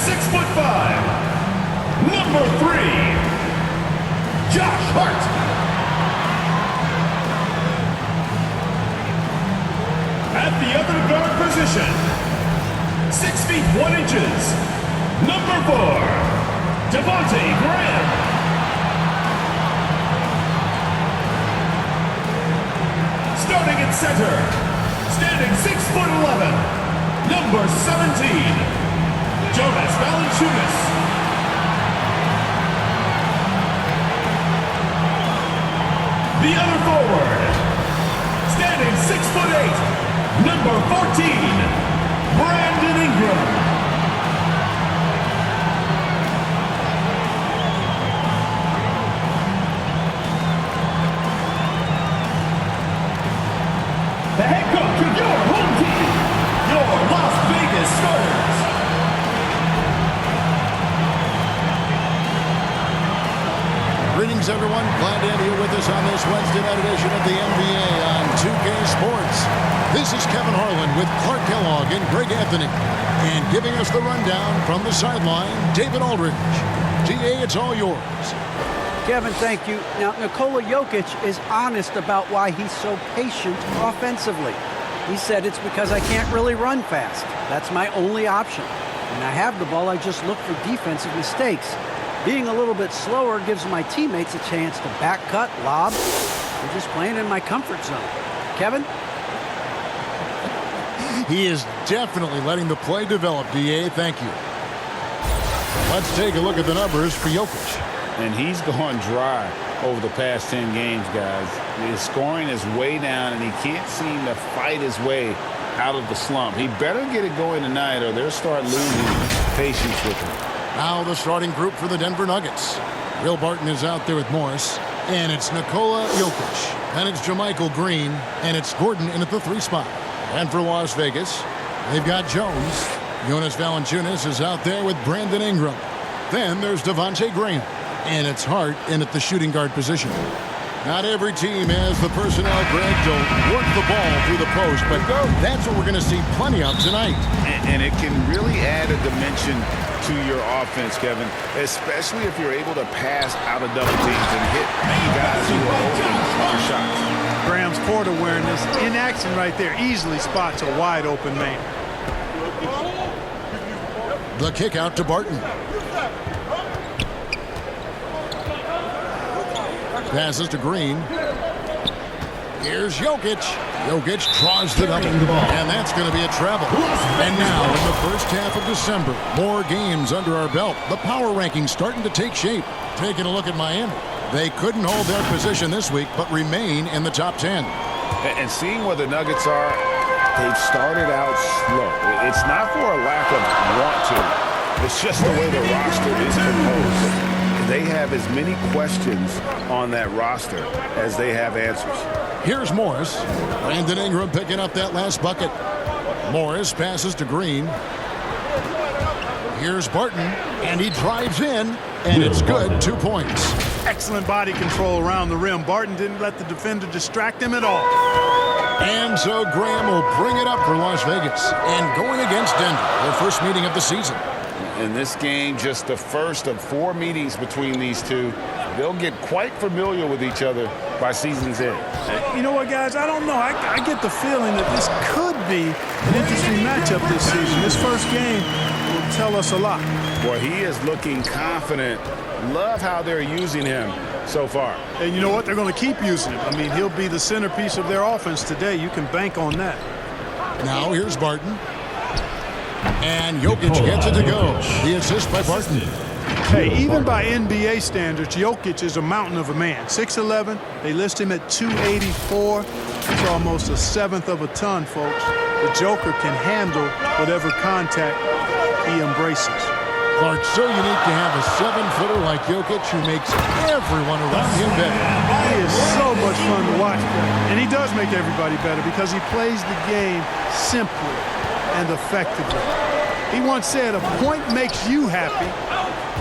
6'5", number 3, Josh Hart. At the other guard position, 6 feet 1 inches, number 4, Devontae Graham. Starting at center, standing 6'11", number 17, Jonas Valanciunas. The other forward, standing 6'8", number 14, Brandon Ingram. The head coach of your home team, your Las Vegas Starters. Greetings, everyone. Glad to have you with us on this Wednesday night edition of the NBA on 2K Sports. This is Kevin Harlan with Clark Kellogg and Greg Anthony. And giving us the rundown from the sideline, David Aldridge. DA, it's all yours. Kevin, thank you. Now, Nikola Jokic is honest about why he's so patient offensively. He said it's because I can't really run fast. That's my only option. When I have the ball, I just look for defensive mistakes. Being a little bit slower gives my teammates a chance to back cut, lob. I'm just playing in my comfort zone. Kevin? He is definitely letting the play develop, DA. Thank you. Let's take a look at the numbers for Jokic. And he's gone dry over the past 10 games, guys. His scoring is way down, and he can't seem to fight his way out of the slump. He better get it going tonight, or they'll start losing patience with him. Now the starting group for the Denver Nuggets. Will Barton is out there with Morris. And it's Nikola Jokic. And it's JaMychal Green. And it's Gordon in at the 3 spot. And for Las Vegas, they've got Jones. Jonas Valanciunas is out there with Brandon Ingram. Then there's Devontae Graham. And it's Hart in at the shooting guard position. Not every team has the personnel, Greg, to work the ball through the post, but that's what we're going to see plenty of tonight. And it can really add a dimension to your offense, Kevin, especially if you're able to pass out of double teams and hit guys who are open on shots. Graham's court awareness in action right there easily spots a wide open man. The kick out to Barton. Passes to Green. Here's Jokic. Jokic draws the double. And that's going to be a travel. And now, in the first half of December, more games under our belt. The power rankings starting to take shape. Taking a look at Miami. They couldn't hold their position this week, but remain in the top 10. And seeing where the Nuggets are, they've started out slow. It's not for a lack of want to. It's just the way the roster is composed. They have as many questions on that roster as they have answers. Here's Morris. Brandon Ingram picking up that last bucket. Morris passes to Green. Here's Barton, and he drives in, and it's good. 2 points. Excellent body control around the rim. Barton didn't let the defender distract him at all. And so Graham will bring it up for Las Vegas. And going against Denver, their first meeting of the season. In this game, just the first of 4 meetings between these two. They'll get quite familiar with each other by season's end. You know what, guys? I don't know. I get the feeling that this could be an interesting matchup this season. This first game will tell us a lot. Boy, he is looking confident. Love how they're using him so far. And you know what? They're going to keep using him. I mean, he'll be the centerpiece of their offense today. You can bank on that. Now here's Barton. And Jokic gets it to go. The assist by Barton. Hey, even by NBA standards, Jokic is a mountain of a man. 6'11", they list him at 284. That's almost a seventh of a ton, folks. The Joker can handle whatever contact he embraces. Clark, so unique to have a 7-footer like Jokic who makes everyone around him better. He is so much fun to watch. And he does make everybody better because he plays the game simply and effectively. He once said, a point makes you happy,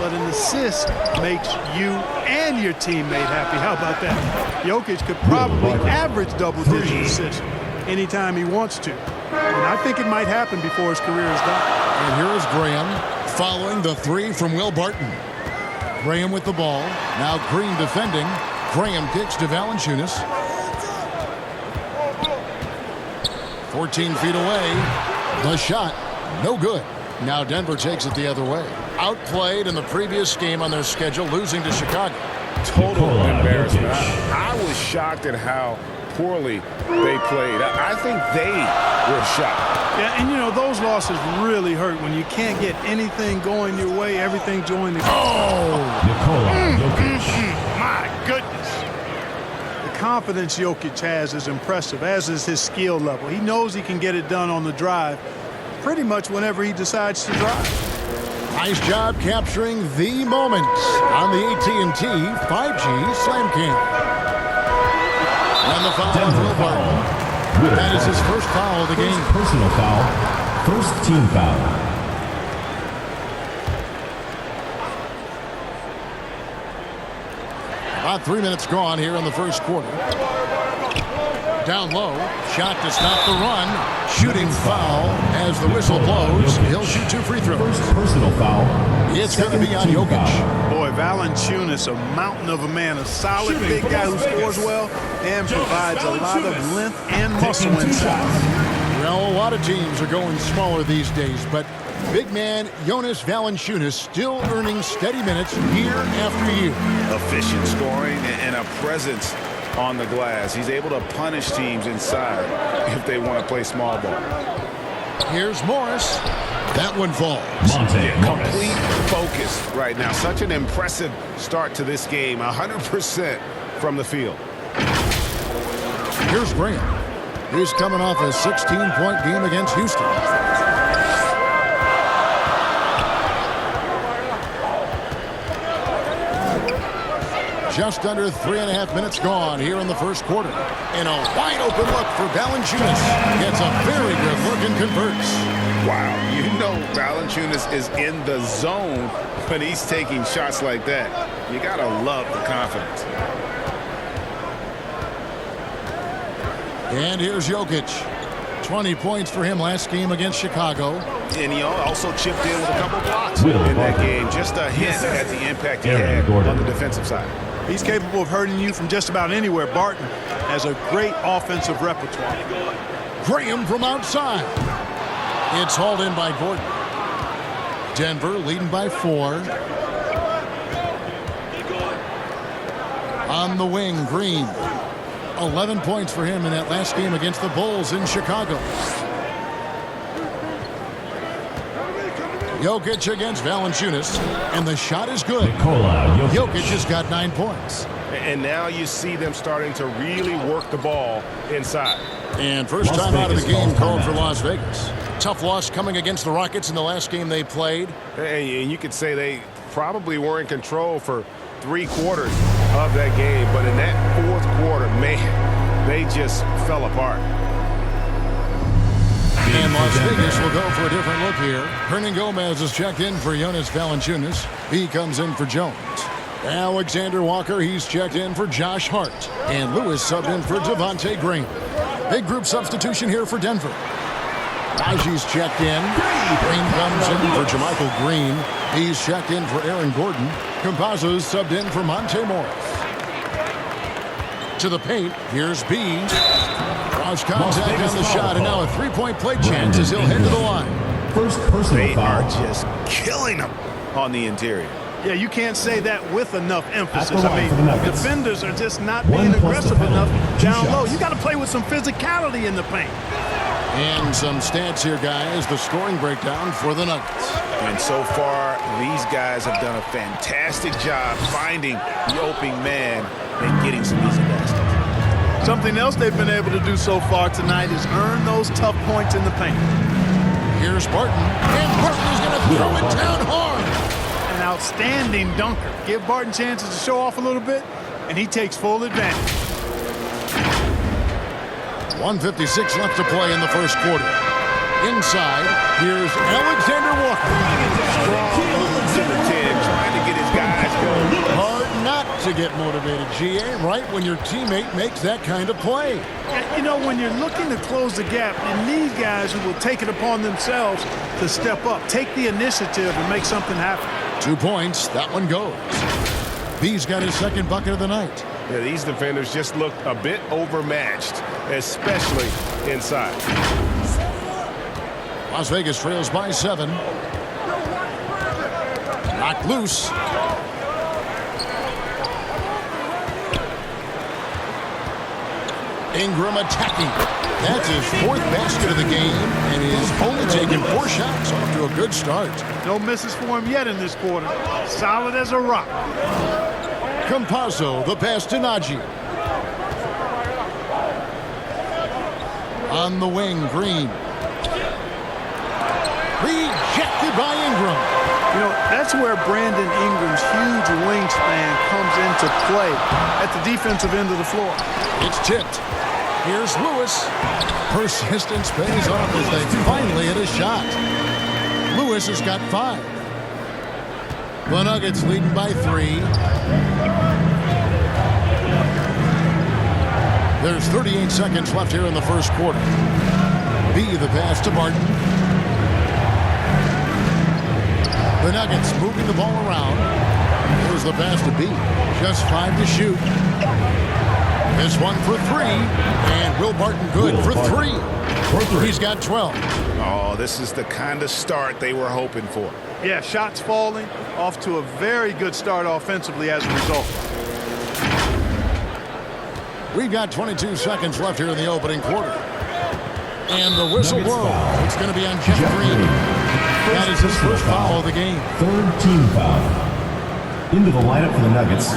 but an assist makes you and your teammate happy. How about that? Jokic could probably average double-digit assists anytime he wants to. And I think it might happen before his career is done. And here is Graham. Following the three from Will Barton. Graham with the ball. Now Green defending. Graham kicks to Valanciunas. 14 feet away. The shot, no good. Now Denver takes it the other way. Outplayed in the previous game on their schedule, losing to Chicago. Total embarrassment. I was shocked at how poorly they played. I think they were shocked. Yeah, and you know, those losses really hurt when you can't get anything going your way, everything's going against. My goodness. The confidence Jokic has is impressive, as is his skill level. He knows he can get it done on the drive pretty much whenever he decides to drive. Nice job capturing the moment on the AT&T 5G Slam Cam. And the foul on Will Barton. That is his first foul of the game. Personal foul. First team foul. About 3 minutes gone here in the first quarter. Down low, shot to stop the run. Shooting foul as the whistle blows. He'll shoot 2 free throws. First personal foul. It's going to be on Jokic. Boy, Valanciunas, a mountain of a man, a solid big guy who scores well and provides a lot of length and muscle inside. Well, a lot of teams are going smaller these days, but big man Jonas Valanciunas still earning steady minutes year after year. Efficient scoring and a presence on the glass. He's able to punish teams inside if they want to play small ball. Here's Morris. That one falls. Complete focus right now. Such an impressive start to this game. 100% from the field. Here's Graham. He's coming off a 16-point game against Houston. Just under 3.5 minutes gone here in the first quarter. And a wide open look for Valanciunas. Gets a very good look and converts. Wow, you know Valanciunas is in the zone when he's taking shots like that. You gotta love the confidence. And here's Jokic. 20 points for him last game against Chicago. And he also chipped in with a couple blocks in that game. Just a hint at the impact he had on the defensive side. He's capable of hurting you from just about anywhere. Barton has a great offensive repertoire. Graham from outside. It's hauled in by Gordon. Denver leading by 4. On the wing, Green. 11 points for him in that last game against the Bulls in Chicago. Jokic against Valanciunas, and the shot is good. Jokic has got 9 points. And now you see them starting to really work the ball inside. And first time out of the game called for Las Vegas. Tough loss coming against the Rockets in the last game they played. And you could say they probably were in control for 3 quarters of that game. But in that 4th quarter, man, they just fell apart. And Las Vegas will go for a different look here. Hernan Gomez is checked in for Jonas Valanciunas. He comes in for Jones. Alexander Walker, he's checked in for Josh Hart. And Lewis subbed in for Devontae Green. Big group substitution here for Denver. Najee's checked in. Green comes in for JaMychal Green. He's checked in for Aaron Gordon. Campazzo's subbed in for Monte Morris. To the paint, here's B. Lost contact on the shot, and now a 3-point play chance as he'll head to the line. First personal They foul. are just killing them on the interior. Yeah, you can't say that with enough emphasis. At the line for the Nuggets. Defenders are just not 1 being plus the aggressive penalty. enough 2 down low. shots. You got to play with some physicality in the paint. And some stats here, guys. The scoring breakdown for the Nuggets. And so far, these guys have done a fantastic job finding the opening man and getting some easy baskets. Something else they've been able to do so far tonight is earn those tough points in the paint. Here's Barton. And Barton is going to throw it down hard. An outstanding dunker. Give Barton chances to show off a little bit, and he takes full advantage. 1:56 left to play in the first quarter. Inside, here's Alexander Walker. Strong move to the 10, trying to get his guys going. Hard not to get motivated, GA, right when your teammate makes that kind of play. You know, when you're looking to close the gap, you need guys who will take it upon themselves to step up, take the initiative, and make something happen. 2 points. That one goes. B's got his second bucket of the night. Yeah, these defenders just looked a bit overmatched, especially inside. Las Vegas trails by 7. Knocked loose. Ingram attacking. That's his 4th basket of the game, and he's only taken 4 shots. Off to a good start. No misses for him yet in this quarter. Solid as a rock. Campazzo, the pass to Najee. On the wing, Green. Rejected by Ingram. You know, that's where Brandon Ingram's huge wingspan comes into play at the defensive end of the floor. It's tipped. Here's Lewis. Persistence pays off as they finally hit a shot. Lewis has got 5. The Nuggets leading by 3. There's 38 seconds left here in the first quarter. B, the pass to Barton. The Nuggets moving the ball around. Here's the pass to B. Just 5 to shoot. This one for 3. And Will Barton good for 3. He's got 12. Oh, this is the kind of start they were hoping for. Yeah, shots falling, off to a very good start offensively as a result. We've got 22 seconds left here in the opening quarter. And the whistle blows. It's going to be on Jeff Green. That is his first foul of the game. 3rd team foul. Into the lineup for the Nuggets.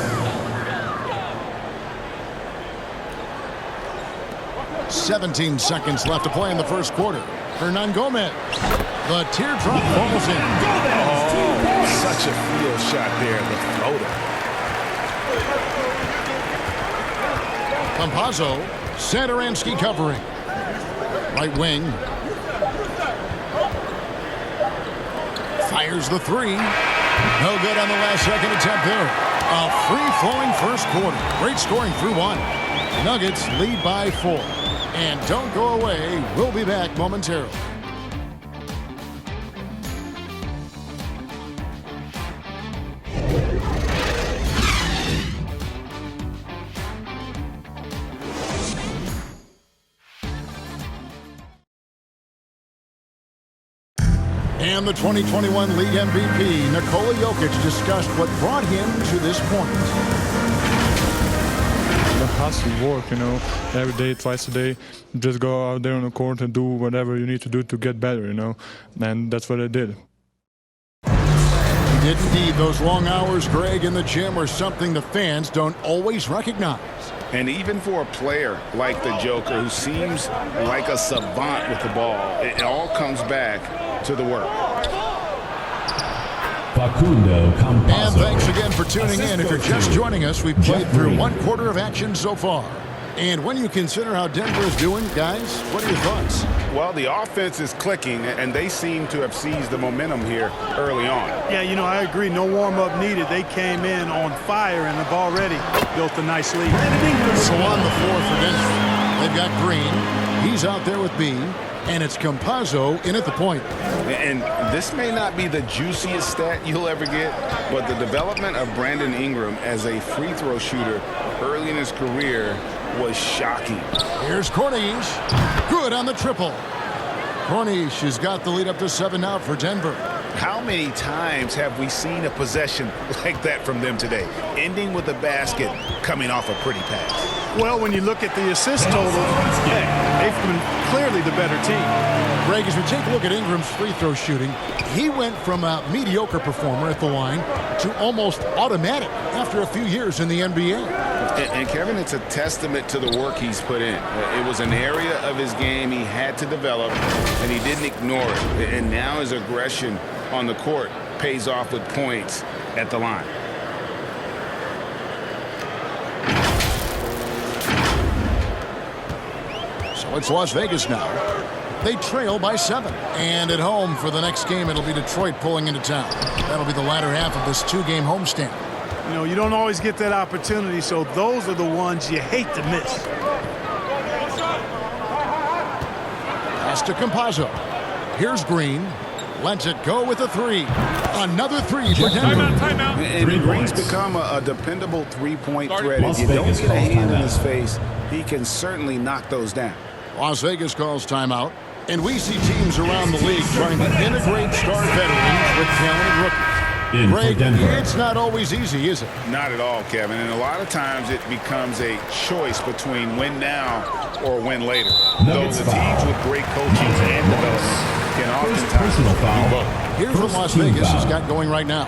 17 seconds left to play in the first quarter. Hernan Gomez. The teardrop falls in. Oh, such a field shot there, the floater. Campazzo, Satoransky covering. Right wing. Fires the 3. No good on the last second attempt there. A free-flowing first quarter. Great scoring through 1. Nuggets lead by 4. And don't go away. We'll be back momentarily. And the 2021 League MVP, Nikola Jokic, discussed what brought him to this point. It has to work, you know, every day, twice a day. Just go out there on the court and do whatever you need to do to get better, you know. And that's what I did. He did indeed. Those long hours, Greg, in the gym are something the fans don't always recognize. And even for a player like the Joker, who seems like a savant with the ball, it all comes back to the work. Facundo Campazzo. And thanks again for tuning in. If you're just joining us, we've played through 1 quarter of action so far. And when you consider how Denver is doing, guys, what are your thoughts? Well, the offense is clicking, and they seem to have seized the momentum here early on. Yeah, you know, I agree. No warm-up needed. They came in on fire and have already built a nice lead. So on the floor for Denver, they've got Green. He's out there with B. And it's Campazzo in at the point. And this may not be the juiciest stat you'll ever get, but the development of Brandon Ingram as a free throw shooter early in his career was shocking. Here's Cornish. Good on the triple. Cornish has got the lead up to 7 now for Denver. How many times have we seen a possession like that from them today, ending with a basket coming off a pretty pass? Well, when you look at the assist total, hey, they've been clearly the better team. Greg, as we take a look at Ingram's free throw shooting, he went from a mediocre performer at the line to almost automatic after a few years in the NBA. And Kevin, it's a testament to the work he's put in. It was an area of his game he had to develop, and he didn't ignore it. And now his aggression on the court pays off with points at the line. So it's Las Vegas now. They trail by 7. And at home for the next game, it'll be Detroit pulling into town. That'll be the latter half of this 2-game homestand. You know, you don't always get that opportunity, so those are the ones you hate to miss. Pass to Campazzo. Here's Green. Lets it go with a three. Another three for Denver. And Green's become a dependable three-point threat. If you don't get a hand in his face, he can certainly knock those down. Las Vegas calls timeout. And we see teams around the league trying to integrate star veterans with talented rookies. Greg, it's not always easy, is it? Not at all, Kevin. And a lot of times it becomes a choice between win now or win later. Though the teams with great coaching and development can oftentimes do both. Here's what Las Vegas has got going right now.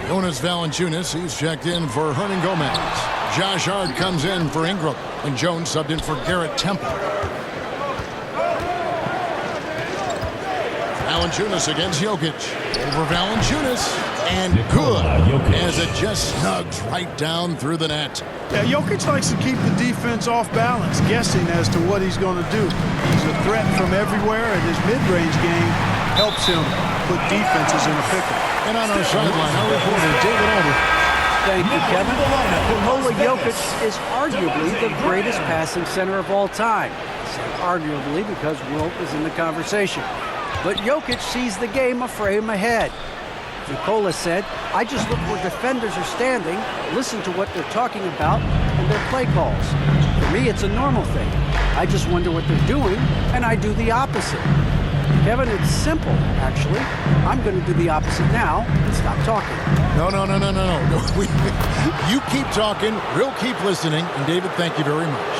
Jonas Valanciunas, he's checked in for Hernan Gomez. Josh Hart comes in for Ingram. And Jones subbed in for Garrett Temple. Valanciunas against Jokic. Over Valanciunas. And good, as it just snugs right down through the net. Yeah, Jokic likes to keep the defense off balance, guessing as to what he's going to do. He's a threat from everywhere, and his mid-range game helps him put defenses in a pickle. And on our sideline, our reporter, David Older. Thank you, Kevin. Nikola Jokic is arguably the greatest passing center of all time. I say arguably because Wilt is in the conversation. But Jokic sees the game a frame ahead. Nikola said, I just look where defenders are standing, listen to what they're talking about, and their play calls. For me, it's a normal thing. I just wonder what they're doing, and I do the opposite. Kevin, it's simple, actually. I'm going to do the opposite now and stop talking. No. You keep talking, we'll keep listening. And David, thank you very much.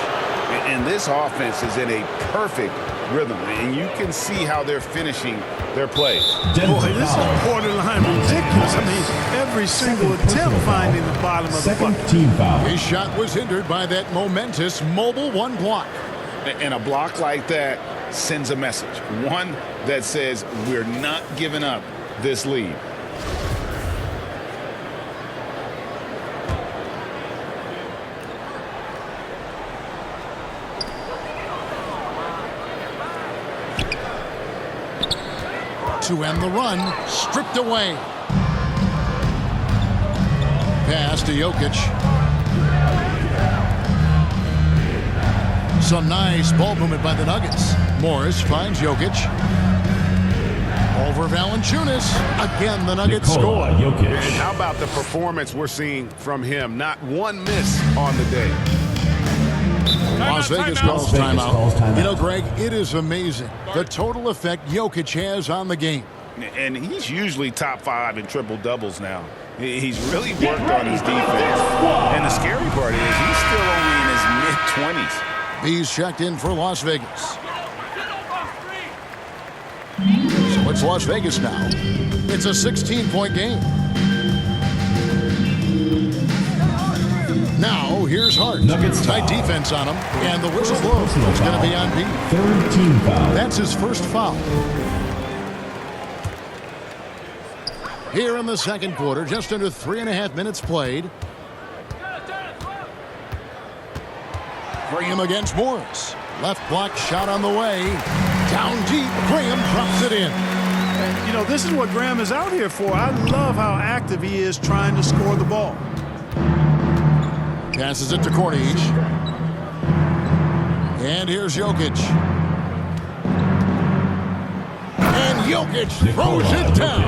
And this offense is in a perfect rhythm, and you can see how they're finishing their plays. Boy, this is borderline ridiculous. I mean, every single attempt finding the bottom of the bucket. Team foul. His shot was hindered by that momentous mobile one block. And a block like that sends a message, one that says we're not giving up this lead. To end the run, stripped away. Pass to Jokic. Some nice ball movement by the Nuggets. Morris finds Jokic. Over Valanciunas. Again, the Nuggets score. And how about the performance we're seeing from him? Not one miss on the day. Las Vegas calls timeout. You know, Greg, it is amazing the total effect Jokic has on the game. And he's usually top 5 in triple-doubles now. He's really worked on his defense. And the scary part is he's still only in his mid-20s. He's checked in for Las Vegas. So it's Las Vegas now. It's a 16-point game. Now, here's Hart. Tight defense on him, and the whistle blows. He's going to be on beat. Third team foul. That's his first foul. Here in the second quarter, just under 3.5 minutes played. Graham against Morris. Left block shot on the way. Down deep, Graham drops it in. And, you know, this is what Graham is out here for. I love how active he is trying to score the ball. Passes it to Corniche. And here's Jokic. And Jokic throws it down.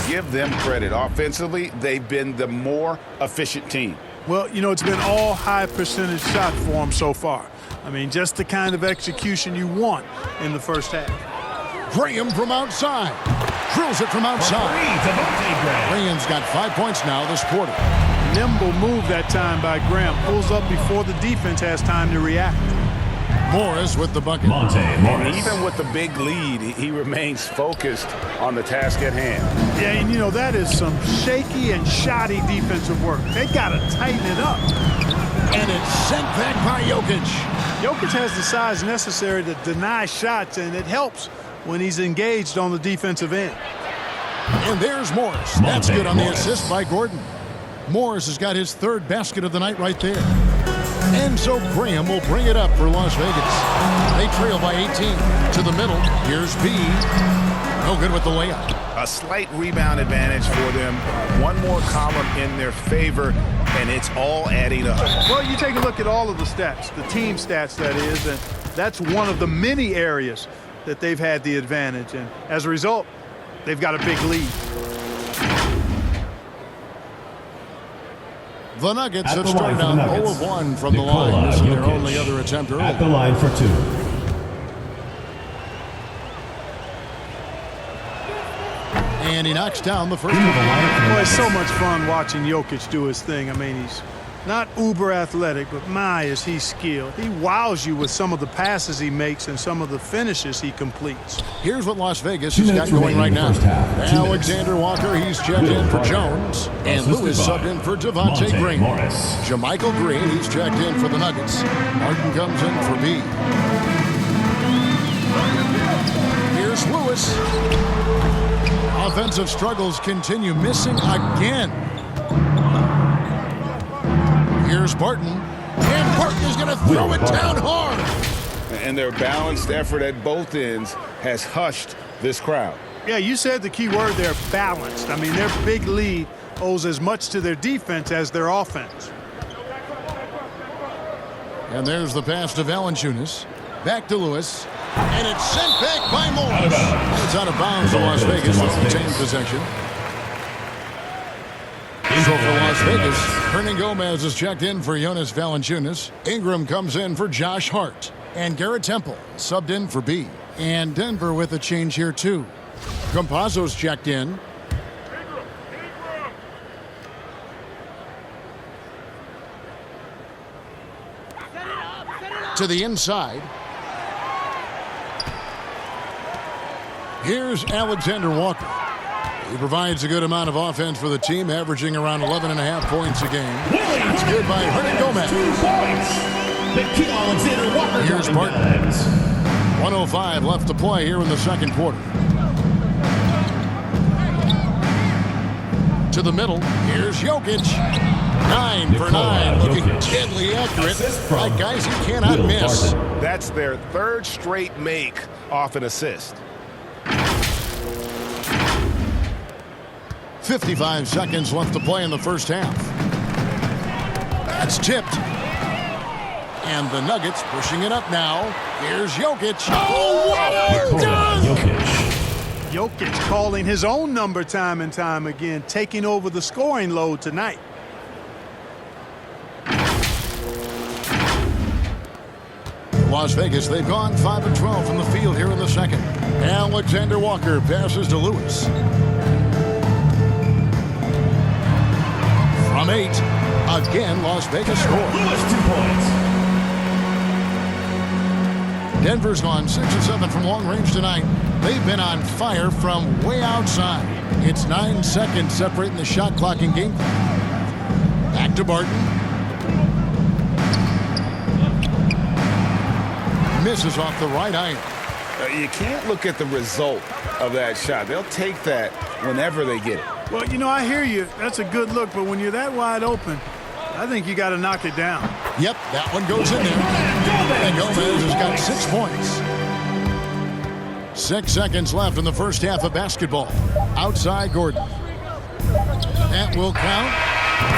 Give them credit. Offensively, they've been the more efficient team. Well, you know, it's been all high percentage shots for him so far. I mean, just the kind of execution you want in the first half. Graham from outside. Drills it from outside. Graham's got 5 points now this quarter. Nimble move that time by Graham. Pulls up before the defense has time to react. Morris with the bucket. And even with the big lead, he remains focused on the task at hand. Yeah, and you know, that is some shaky and shoddy defensive work. They got to tighten it up. And it's sent back by Jokic. Jokic has the size necessary to deny shots, and it helps when he's engaged on the defensive end. And there's Morris. That's good on the assist by Gordon. Morris has got his third basket of the night right there. And so Graham will bring it up for Las Vegas. They trail by 18. To the middle, here's B. No good with the layup. A slight rebound advantage for them. One more column in their favor, and it's all adding up. Well, you take a look at all of the stats, the team stats, that is, and that's one of the many areas that they've had the advantage. And as a result, they've got a big lead. The Nuggets At have the line started for the out Nuggets, 0 of 1 from the Nikola line. This is their Jokic. only other attempt early. At the line for 2. And he knocks down the first Into the one. lineup for the Boy, it's so Nuggets. much fun watching Jokic do his thing. I mean, he's not uber athletic, but my, is he skilled. He wows you with some of the passes he makes and some of the finishes he completes. Here's what Las Vegas 2 has got minutes going remaining right in the now. first half. 2 Alexander Walker, he's checked in for Jones. And Assisted Lewis by subbed in for Devontae Monte Green. Morris. Jermichael Green, he's checked in for the Nuggets. Martin comes in for B. Here's Lewis. Offensive struggles continue, missing again. Here's Barton. And Barton is going to throw it down hard. And their balanced effort at both ends has hushed this crowd. Yeah, you said the key word there, balanced. I mean, their big lead owes as much to their defense as their offense. And there's the pass to Valanciunas. Back to Lewis. And it's sent back by Morris. Out of bounds. It's out of bounds for Ball Las goes to Vegas. Las They'll retain Vegas. possession. So for Las Vegas, Hernan Gomez is checked in for Jonas Valanciunas. Ingram comes in for Josh Hart. And Garrett Temple subbed in for B. And Denver with a change here too. Campazzo's checked in. To the inside. Here's Alexander Walker. He provides a good amount of offense for the team, averaging around 11.5 points a game. It's good by Hernan 2 Gomez. points. Nickeil Alexander-Walker Here's dropping Barton. bags. 1:05 left to play here in the second quarter. To the middle. Here's Jokic. 9 for Nikola 9, looking Jokic. deadly accurate. Assist from Like guys he cannot Will miss. Barton. That's their third straight make off an assist. 55 seconds left to play in the first half. That's tipped. And the Nuggets pushing it up now. Here's Jokic. Oh, what a Nikola dunk! Jokic. Jokic calling his own number time and time again, taking over the scoring load tonight. Las Vegas, they've gone 5 of 12 from the field here in the second. Alexander Walker passes to Lewis. From 8, again, Las Vegas scores. Lewis 2 points. Denver's gone 6 of 7 from long range tonight. They've been on fire from way outside. It's 9 seconds separating the shot clock and game. Back to Barton. Misses off the right iron. You can't look at the result of that shot. They'll take that whenever they get it. Well, you know, I hear you. That's a good look, but when you're that wide open, I think you got to knock it down. Yep, that one goes in there. And Gomez has got 6 points. 6 seconds left in the first half of basketball. Outside Gordon. That will count.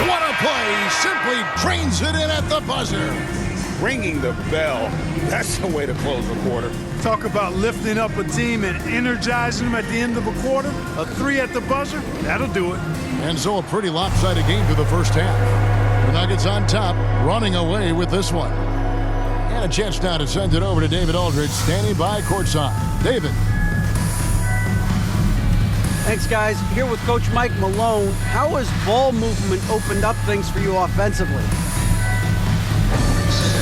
What a play! He simply drains it in at the buzzer. Ringing the bell, that's the way to close the quarter. Talk about lifting up a team and energizing them at the end of a quarter. A 3 at the buzzer, that'll do it. And so a pretty lopsided game for the first half. The Nuggets on top, running away with this one. And a chance now to send it over to David Aldridge, standing by courtside. David. Thanks, guys. Here with Coach Mike Malone. How has ball movement opened up things for you offensively?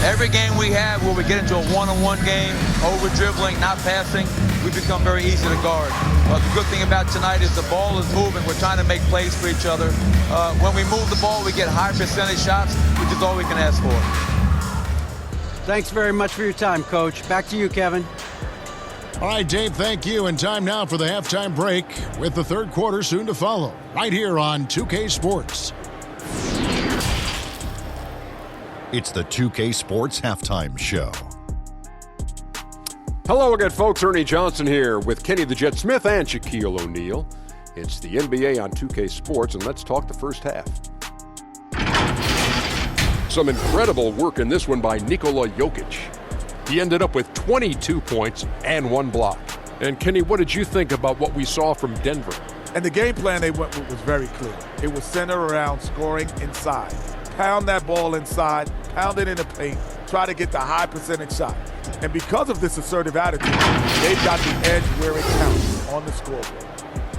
Every game we have where we get into a one-on-one game, over-dribbling, not passing, we become very easy to guard. The good thing about tonight is the ball is moving. We're trying to make plays for each other. When we move the ball, we get high percentage shots, which is all we can ask for. Thanks very much for your time, Coach. Back to you, Kevin. All right, Dave, thank you. And time now for the halftime break with the third quarter soon to follow. Right here on 2K Sports. It's the 2K Sports Halftime Show. Hello again, folks. Ernie Johnson here with Kenny the Jet Smith and Shaquille O'Neal. It's the NBA on 2K Sports, and let's talk the first half. Some incredible work in this one by Nikola Jokic. He ended up with 22 points and 1 block. And Kenny, what did you think about what we saw from Denver? And the game plan they went with was very clear. It was centered around scoring inside. Pound that ball inside, pound it in the paint, try to get the high percentage shot. And because of this assertive attitude, they've got the edge where it counts on the scoreboard.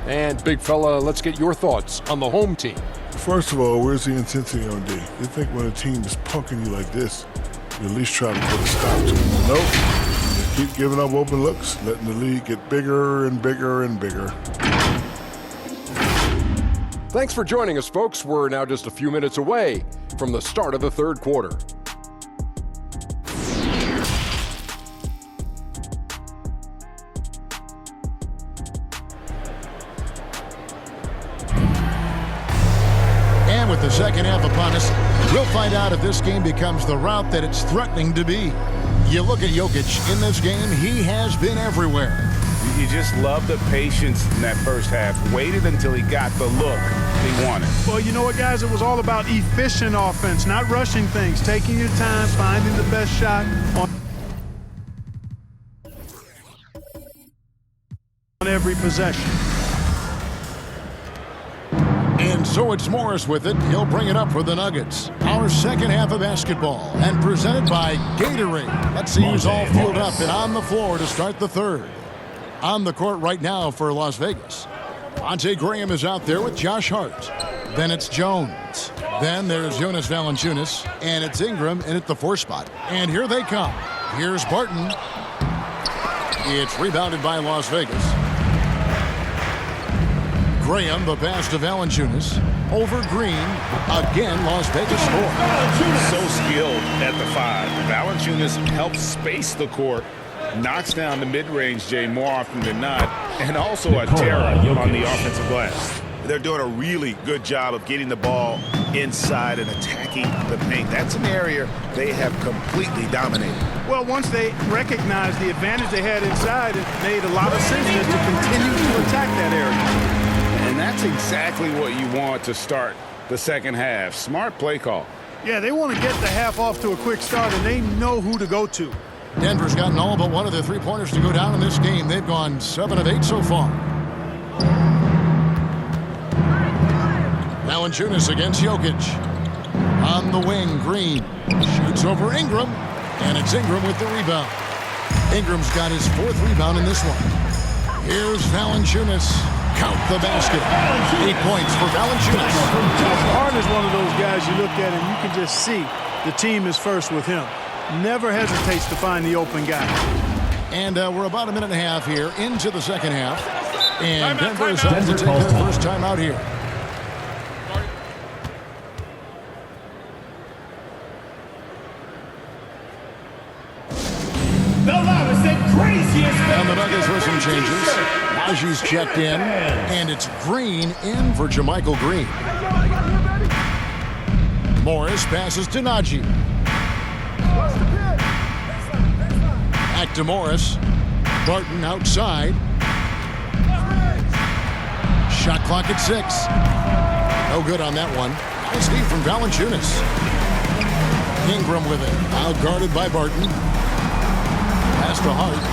And big fella, let's get your thoughts on the home team. First of all, where's the intensity on D? You think when a team is punking you like this, you at least try to put a stop to it. Nope. You keep giving up open looks, letting the lead get bigger and bigger and bigger. Thanks for joining us, folks. We're now just a few minutes away from the start of the third quarter. And with the second half upon us, we'll find out if this game becomes the route that it's threatening to be. You look at Jokic in this game, he has been everywhere. You just love the patience in that first half. Waited until he got the look he wanted. Well, you know what, guys? It was all about efficient offense, not rushing things, taking your time, finding the best shot on every possession. And so it's Morris with it. He'll bring it up for the Nuggets. Our second half of basketball, and presented by Gatorade. Let's see who's all fueled up and on the floor to start the third. On the court right now for Las Vegas, Devontae Graham is out there with Josh Hart. Then it's Jones. Then there's Jonas Valanciunas, and it's Ingram in at the 4 spot. And here they come. Here's Barton. It's rebounded by Las Vegas. Graham, the pass to Valanciunas. Over Green. Again, Las Vegas score. So skilled at the 5. Valanciunas helps space the court, knocks down the mid-range Jay more often than not, and also a terror on the offensive glass. They're doing a really good job of getting the ball inside and attacking the paint. That's an area they have completely dominated. Well, once they recognized the advantage they had inside, it made a lot of sense to continue to attack that area. And that's exactly what you want to start the second half. Smart play call. Yeah, they want to get the half off to a quick start, and they know who to go to. Denver's gotten all but one of their 3-pointers to go down in this game. They've gone 7 of 8 so far. Valanciunas against Jokic. On the wing, Green shoots over Ingram, and it's Ingram with the rebound. Ingram's got his 4th rebound in this one. Here's Valanciunas. Count the basket. 8 points for Valanciunas. Harden is one of those guys you look at and you can just see the team is first with him. Never hesitates to find the open guy. And we're about a minute and a half here into the second half. And Denver is out to take their first time out here. The loudest and craziest. And the Nuggets with some changes. Najee's checked in, and it's Green in for JaMychal Green. Morris passes to Najee. Back to Morris. Barton outside. Shot clock at 6. No good on that one. Nice lead from Valanciunas. Ingram with it. Out guarded by Barton. Pass to Hart.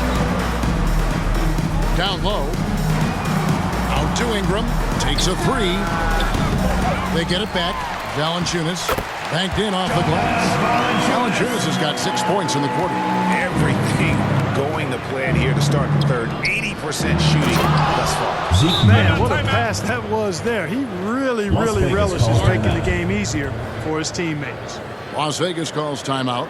Down low. Out to Ingram. Takes a 3. They get it back. Valanciunas banked in off the glass. Valanciunas has got 6 points in the quarter. Everything going to plan here to start the third. 80% shooting thus far. Man, what a pass that was there. He really relishes making the game easier for his teammates. Las Vegas calls timeout.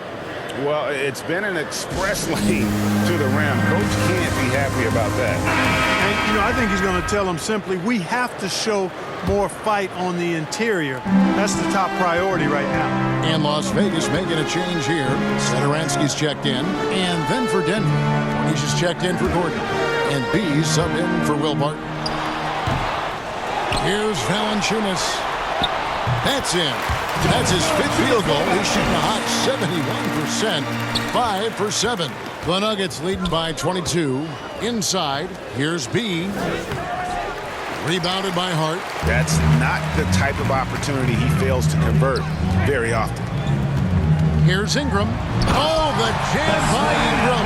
Well, it's been an express lane to the rim. Coach can't be happy about that. And, I think he's going to tell them simply, we have to show more fight on the interior. That's the top priority right now. And Las Vegas making a change here. Satoransky's checked in. And then for Denver, Tony's just checked in for Gordon. And B's subbed in for Will Barton. Here's Valanciunas. That's in. That's his 5th field goal. He's shooting a hot 71%, 5 for 7. The Nuggets leading by 22. Inside, here's B. Rebounded by Hart. That's not the type of opportunity he fails to convert very often. Here's Ingram. Oh, the jam by Ingram.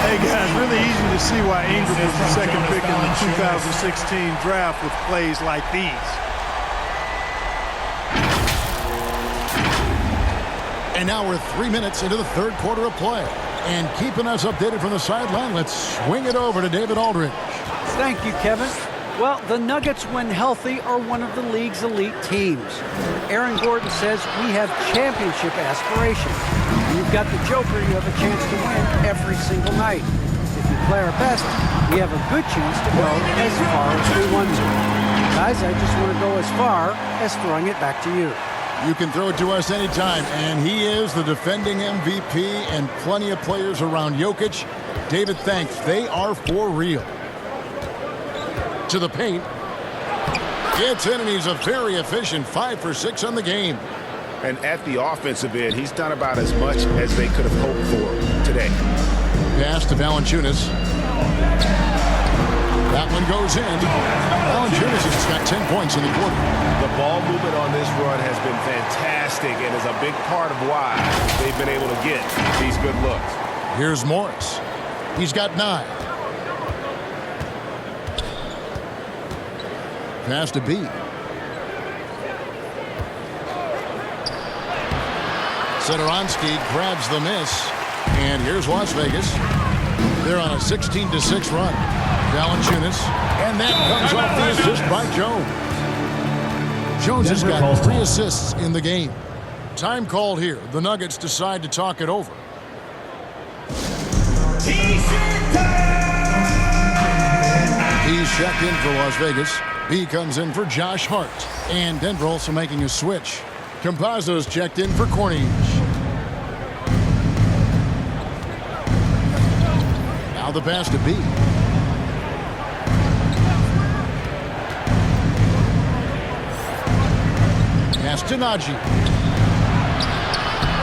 Hey, guys, really easy to see why Ingram was the second pick in the 2016 draft with plays like these. And now we're 3 minutes into the third quarter of play. And keeping us updated from the sideline, let's swing it over to David Aldridge. Thank you, Kevin. Well, the Nuggets, when healthy, are one of the league's elite teams. Aaron Gordon says we have championship aspirations. When you've got the Joker, you have a chance to win every single night. If you play our best, we have a good chance to go as far as we want to. Guys, I just want to go as far as throwing it back to you. You can throw it to us anytime, and he is the defending MVP and plenty of players around Jokic. David thanks. They are for real. To the paint. Gets in, and he's a very efficient 5 for 6 on the game. And at the offensive end, he's done about as much as they could have hoped for today. Pass to Valanciunas. That one goes in. Valanciunas has got 10 points in the quarter. The ball movement on this run has been fantastic and is a big part of why they've been able to get these good looks. Here's Morris. He's got 9. Pass to B. Satoransky grabs the miss. And here's Las Vegas. They're on a 16-6 run. Valanciunas. And that comes off the assist by Jones. Jones has got 3 assists in the game. Time called here. The Nuggets decide to talk it over. He's checked in for Las Vegas. B comes in for Josh Hart. And Denver also making a switch. Campazzo's checked in for Corniche. Now the pass to B. Pass to Najee.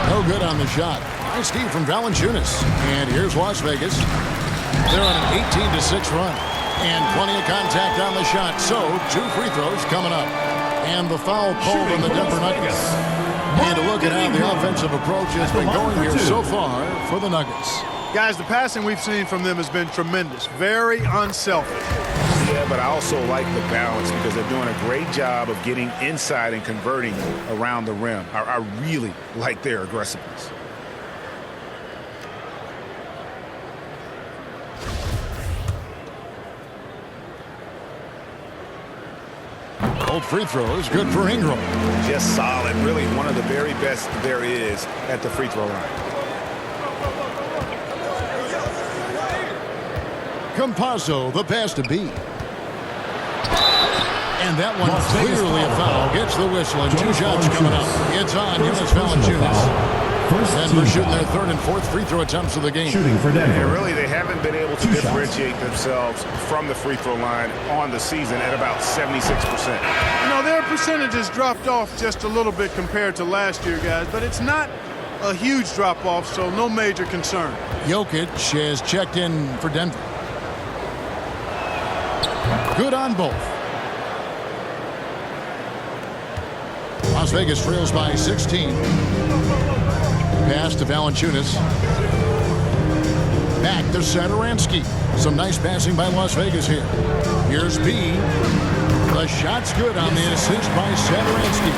No good on the shot. Nice steal from Valanciunas. And here's Las Vegas. They're on an 18-6 run. And plenty of contact on the shot. So, 2 free throws coming up. And the foul called on the Denver Nuggets. And a look at how the offensive approach has been going here so far for the Nuggets. Guys, the passing we've seen from them has been tremendous. Very unselfish. Yeah, but I also like the balance because they're doing a great job of getting inside and converting around the rim. I really like their aggressiveness. Both free throws, good for Ingram. Just solid. Really one of the very best there is at the free throw line. Campazzo, the pass to B. And that one clearly a foul. Gets the whistle, and 2 shots coming up. It's on Jonas Valanciunas. Denver shooting their 3rd and 4th free throw attempts of the game. Shooting for Denver. And really, they haven't been able to differentiate themselves from the free throw line on the season at about 76%. You know, their percentage has dropped off just a little bit compared to last year, guys, but it's not a huge drop-off, so no major concern. Jokic has checked in for Denver. Good on both. Las Vegas trails by 16. Pass to Valanciunas. Back to Satoransky. Some nice passing by Las Vegas here. Here's B. The shot's good on the assist by Satoransky.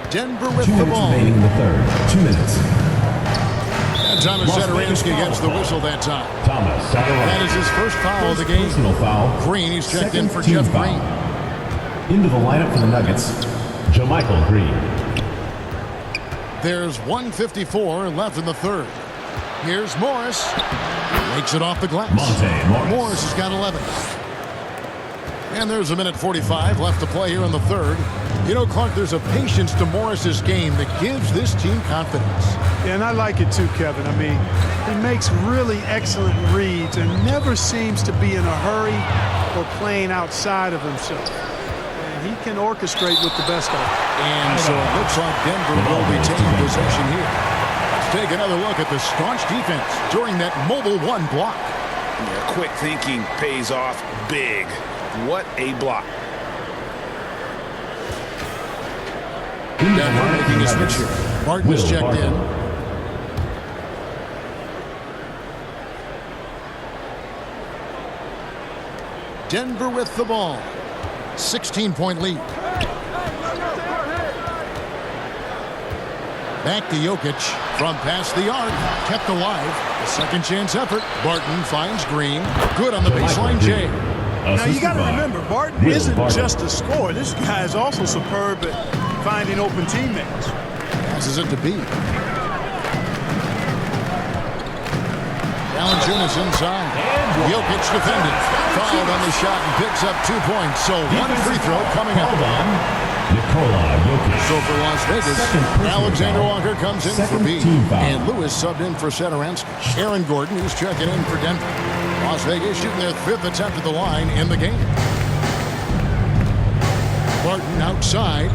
Denver with the ball. 2 minutes remaining in the third. 2 minutes. And Thomas Satoransky gets the whistle that time. Thomas Satoransky. That is his first foul of the game. Personal foul. Green, he's checked in for Jeff Green. Into the lineup for the Nuggets, JaMychal Green. There's 1:54 left in the third. Here's Morris. Makes it off the glass. Monte Morris. Morris has got 11. And there's a minute 45 left to play here in the third. You know, Clark, there's a patience to Morris's game that gives this team confidence. Yeah, and I like it too, Kevin. I mean, he makes really excellent reads and never seems to be in a hurry or playing outside of himself. And he can orchestrate with the best of them. And so it looks like Denver will retain possession here. Let's take another look at the staunch defense during that mobile one block. Yeah, quick thinking pays off big. What a block. Denver making a switch here. Barton is checked in. Denver with the ball. 16-point lead. Back to Jokic from past the arc. Kept alive. A second chance effort. Barton finds Green. Good on the baseline, Jay. Now, you got to remember, Barton isn't just a scorer. This guy is also superb at finding open teammates. Passes it to B. Valanciunas inside. Jokic defended. Fouled on the shot and picks up 2 points. So one free throw coming up. So for Las Vegas, Alexander Walker comes in for B. And Lewis subbed in for Satoransky. Aaron Gordon, who's checking in for Denver. Las Vegas shooting their 5th attempt at the line in the game. Barton outside.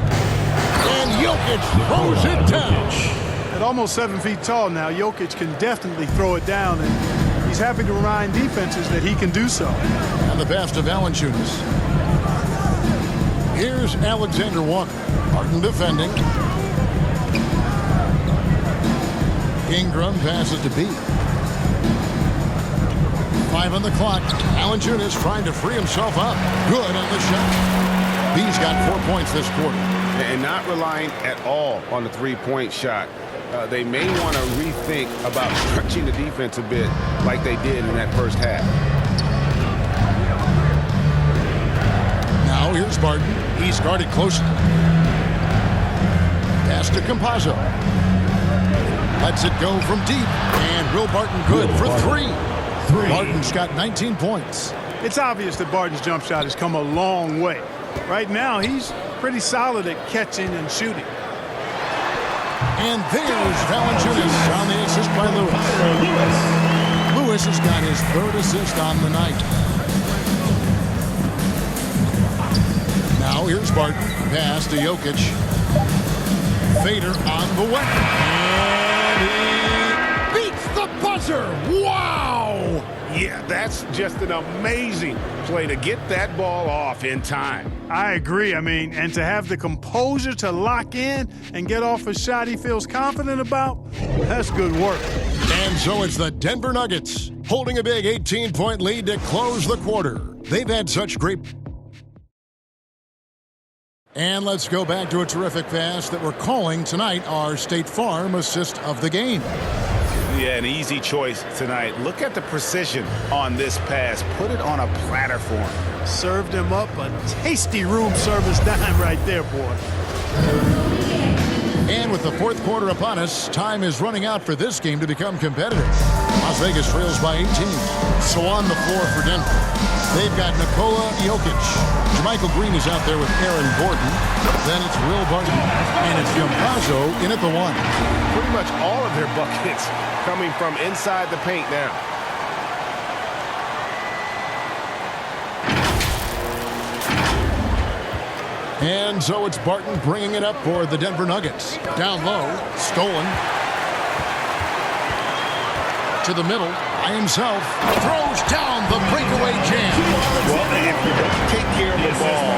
And Jokic throws it down. At almost 7 feet tall now, Jokic can definitely throw it down, and he's happy to remind defenses that he can do so. And the pass to Valanciunas. Here's Alexander Walker. Barton defending. Ingram passes to B. 5 on the clock. Valanciunas trying to free himself up. Good on the shot. B's got 4 points this quarter. And not relying at all on the three-point shot. They may want to rethink about stretching the defense a bit like they did in that first half. Now here's Barton. He's guarded closely. Pass to Campazzo. Lets it go from deep. And Will Barton good for 3. Barton's got 19 points. It's obvious that Barton's jump shot has come a long way. Right now, he's pretty solid at catching and shooting. And there's Valanciunas on the assist by Lewis. Lewis has got his 3rd assist on the night. Now here's Barton. Pass to Jokic. Fader on the way. And he beats the buzzer. Wow! Yeah, that's just an amazing play to get that ball off in time. I agree. I mean, and to have the composure to lock in and get off a shot he feels confident about, that's good work. And so it's the Denver Nuggets holding a big 18-point lead to close the quarter. They've had such great... And let's go back to a terrific pass that we're calling tonight our State Farm assist of the game. Yeah, an easy choice tonight. Look at the precision on this pass. Put it on a platter for him. Served him up a tasty room service dime right there, boy. And with the 4th quarter upon us, time is running out for this game to become competitive. Las Vegas trails by 18. So on the floor for Denver, they've got Nikola Jokic. Jermichael Green is out there with Aaron Gordon. Then it's Will Barton. And it's Campazzo in at the 1. Pretty much all of their buckets coming from inside the paint now. And so it's Barton bringing it up for the Denver Nuggets. Down low, stolen. To the middle, by himself. Throws down the breakaway jam. Well, if you don't take care of the ball,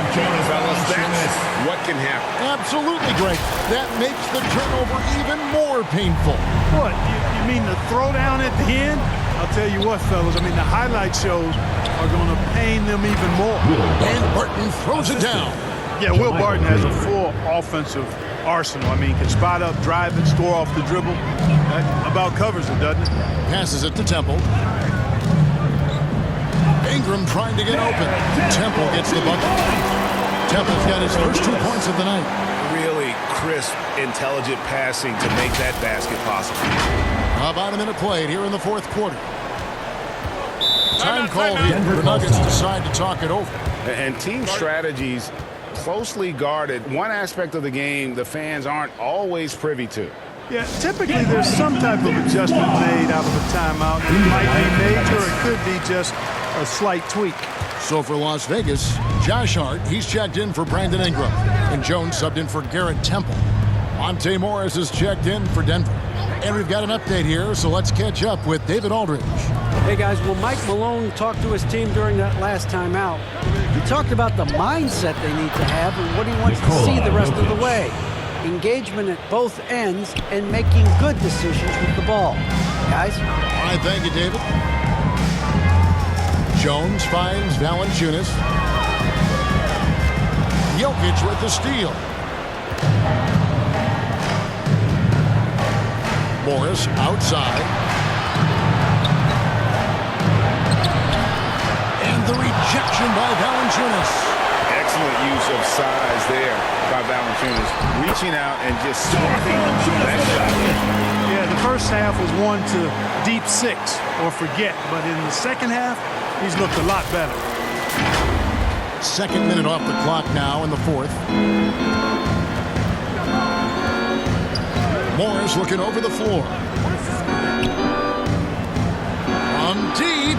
fellas, that's what can happen. Absolutely, Greg. That makes the turnover even more painful. What, you mean the throwdown at the end? I'll tell you what, fellas, I mean, the highlight shows are going to pain them even more. And Barton throws it down. Yeah, Will Barton has a full offensive arsenal. I mean, can spot up, drive it, score off the dribble. That about covers it, doesn't it? Passes it to Temple. Ingram trying to get open. Temple gets the bucket. Temple's got his first 2 points of the night. Really crisp, intelligent passing to make that basket possible. About a minute played here in the 4th quarter. Time call here. The Nuggets decide to talk it over. And team strategies closely guarded. One aspect of the game the fans aren't always privy to. Yeah, typically there's some type of adjustment made out of a timeout. It might be major, it could be just a slight tweak. So for Las Vegas, Josh Hart, he's checked in for Brandon Ingram. And Jones subbed in for Garrett Temple. Monte Morris is checked in for Denver. And we've got an update here, so let's catch up with David Aldridge. Hey guys, well, Mike Malone talked to his team during that last timeout. He talked about the mindset they need to have and what he wants to see the rest of the way. Engagement at both ends and making good decisions with the ball. Guys? All right, thank you, David. Jones finds Valanciunas. Jokic with the steal. Morris outside. And the rejection by Valanciunas. Excellent use of size there by Valanciunas, reaching out and just swatting that shot. Yeah, the first half was 1 to deep 6 or forget, but in the second half, he's looked a lot better. Second minute off the clock now in the fourth. Morris looking over the floor. From deep.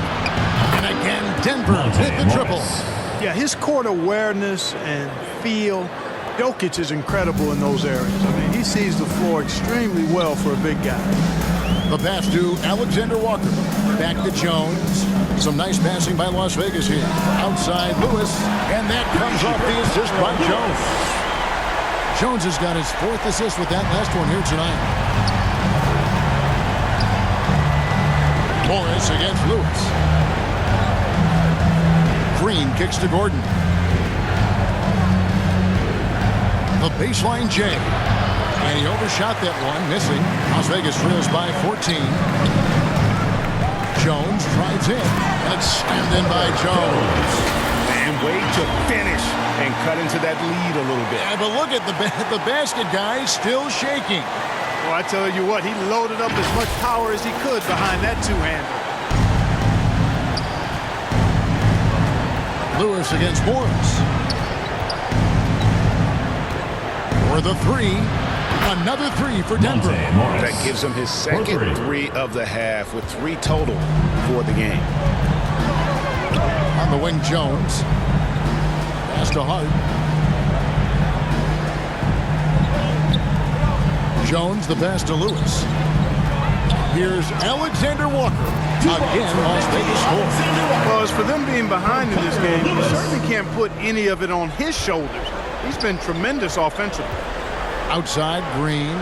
And again, Denver hit the triple. Yeah, his court awareness and feel, Jokic is incredible in those areas. I mean, he sees the floor extremely well for a big guy. The pass to Alexander Walker. Back to Jones. Some nice passing by Las Vegas here. Outside Lewis. And that comes off the assist by Jones. Jones has got his 4th assist with that last one here tonight. Morris against Lewis. Green kicks to Gordon. The baseline J. And he overshot that one, missing. Las Vegas trails by 14. Jones drives in. And it's slammed in by Jones. And way to finish and cut into that lead a little bit. Yeah, but look at the basket guy still shaking. Well, I tell you what, he loaded up as much power as he could behind that two-hander. Lewis against Morris. For the three. Another three for Denver. That gives him his second three of the half with 3 total for the game. On the wing, Jones. Pass to Hart. Jones, the pass to Lewis. Here's Alexander Walker. Again, Las Vegas scores. Well, as for them being behind in this game, you certainly can't put any of it on his shoulders. He's been tremendous offensively. Outside, Green.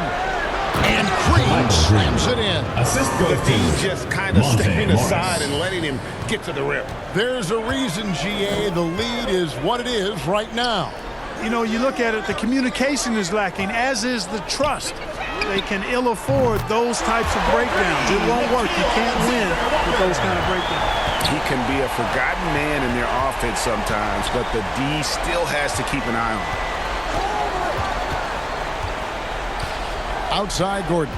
And Green slams it in. The team just kind of stepping aside and letting him get to the rim. There's a reason, GA, the lead is what it is right now. You know, you look at it, the communication is lacking, as is the trust. They can ill afford those types of breakdowns. It won't work. You can't win with those kind of breakdowns. He can be a forgotten man in their offense sometimes, but the D still has to keep an eye on him. Outside, Gordon.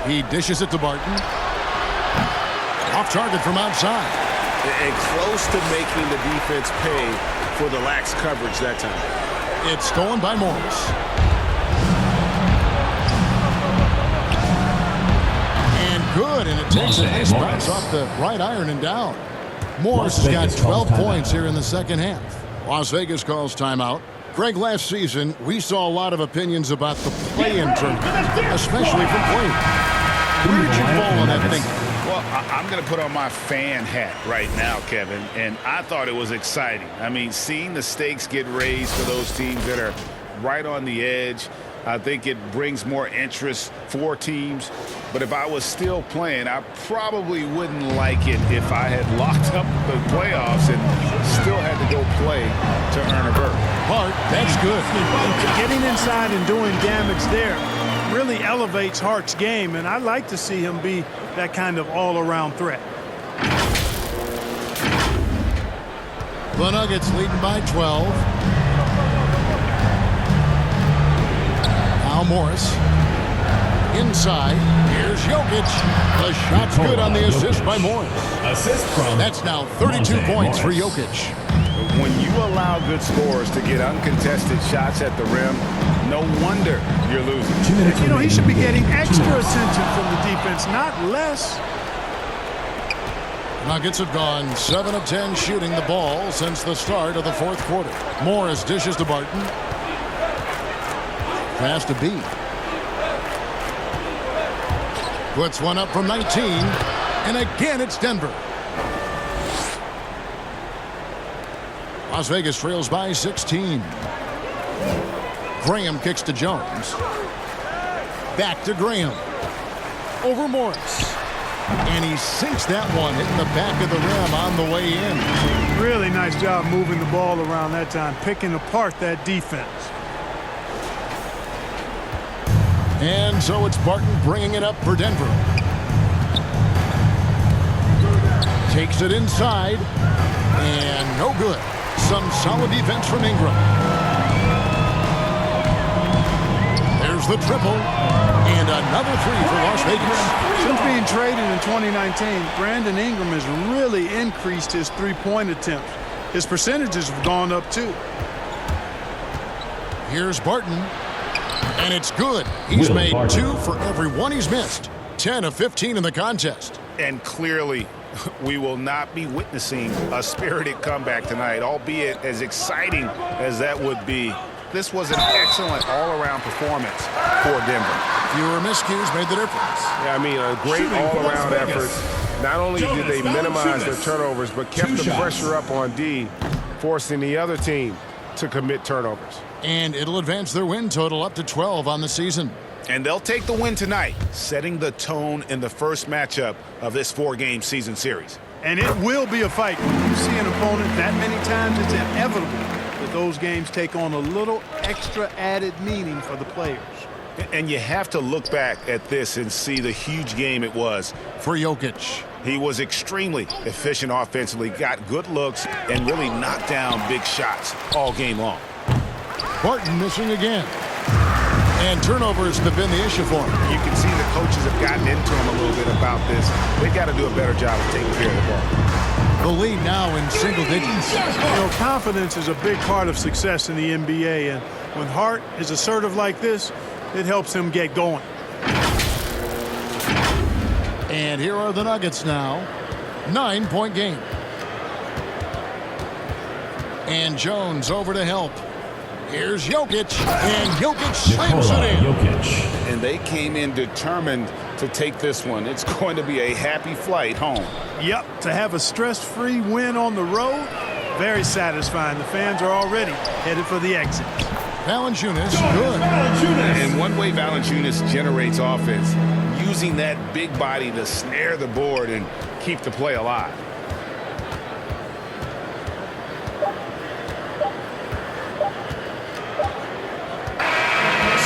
He dishes it to Barton. Off target from outside. And close to making the defense pay for the lax coverage that time. It's stolen by Morris. And good, and it takes a nice bounce off the right iron and down. Morris has got 12 points here in the second half. Las Vegas calls timeout. Greg, last season, we saw a lot of opinions about the play-in tournament, especially from players. Where did you fall on that thinking? Well, I'm going to put on my fan hat right now, Kevin, and I thought it was exciting. I mean, seeing the stakes get raised for those teams that are right on the edge, I think it brings more interest for teams. But if I was still playing, I probably wouldn't like it if I had locked up the playoffs and still had to go play to earn a berth. Hart, that's good. Getting inside and doing damage there really elevates Hart's game, and I'd like to see him be that kind of all-around threat. The Nuggets leading by 12. Now Morris. Inside, here's Jokic. The shot's good on the assist by Morris. Assist from That's now 32 points for Jokic. When you allow good scorers to get uncontested shots at the rim, no wonder you're losing. 2 minutes You know, he remaining. should be getting extra attention from the defense, not less. Nuggets have gone 7 of 10 shooting the ball since the start of the fourth quarter. Morris dishes to Barton. Pass to B. Puts one up from 19. And again, it's Denver. Las Vegas trails by 16. Graham kicks to Jones. Back to Graham. Over Morris. And he sinks that one, hitting the back of the rim on the way in. Really nice job moving the ball around that time, picking apart that defense. And so it's Barton bringing it up for Denver. Takes it inside. And no good. Some solid defense from Ingram. There's the triple. And another three for Las Vegas. Since being traded in 2019, Brandon Ingram has really increased his three-point attempts. His percentages have gone up too. Here's Barton. And it's good. He's made 2 for every one he's missed. 10 of 15 in the contest. And clearly, we will not be witnessing a spirited comeback tonight, albeit as exciting as that would be. This was an excellent all-around performance for Denver. Fewer miscues made the difference. Yeah, I mean, a great all-around effort. Not only did they minimize their turnovers, but kept the pressure up on D, forcing the other team to commit turnovers. And it'll advance their win total up to 12 on the season. And they'll take the win tonight, setting the tone in the first matchup of this 4-game season series. And it will be a fight. When you see an opponent that many times, it's inevitable that those games take on a little extra added meaning for the players. And you have to look back at this and see the huge game it was for Jokic. He was extremely efficient offensively, got good looks, and really knocked down big shots all game long. Barton missing again. And turnovers have been the issue for him. You can see the coaches have gotten into him a little bit about this. They've got to do a better job of taking care of the ball. The lead now in single digits. You know, confidence is a big part of success in the NBA, and when Hart is assertive like this, it helps him get going. And here are the Nuggets now. 9-point game. And Jones over to help. Here's Jokic, and Jokic slams it in. And they came in determined to take this one. It's going to be a happy flight home. Yep, to have a stress-free win on the road, very satisfying. The fans are already headed for the exit. Valanciunas, good. And one way Valanciunas generates offense, using that big body to snare the board and keep the play alive.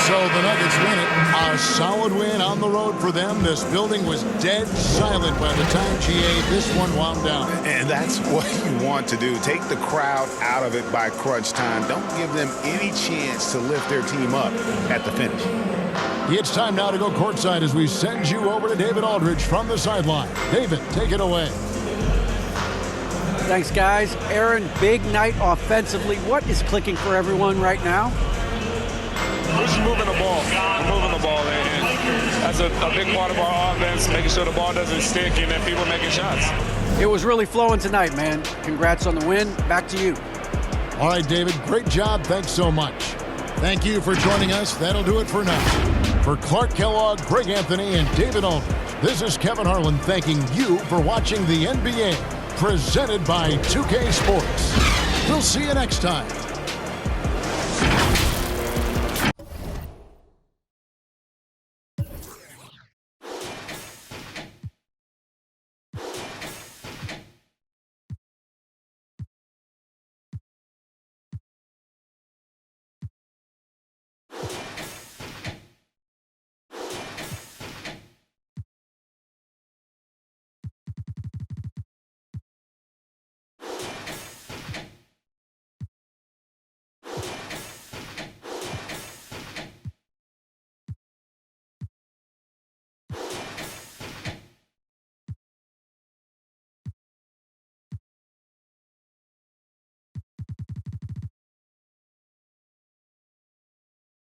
So the Nuggets win it. A solid win on the road for them. This building was dead silent by the time GA this one wound down. And that's what you want to do. Take the crowd out of it by crunch time. Don't give them any chance to lift their team up at the finish. It's time now to go courtside as we send you over to David Aldridge from the sideline. David, take it away. Thanks, guys. Aaron, big night offensively. What is clicking for everyone right now? We're just moving the ball. We're moving the ball, and that's a big part of our offense, making sure the ball doesn't stick and then people making shots. It was really flowing tonight, man. Congrats on the win. Back to you. All right, David, great job. Thanks so much. Thank you for joining us. That'll do it for now. For Clark Kellogg, Greg Anthony, and David Aldridge, this is Kevin Harlan thanking you for watching the NBA, presented by 2K Sports. We'll see you next time.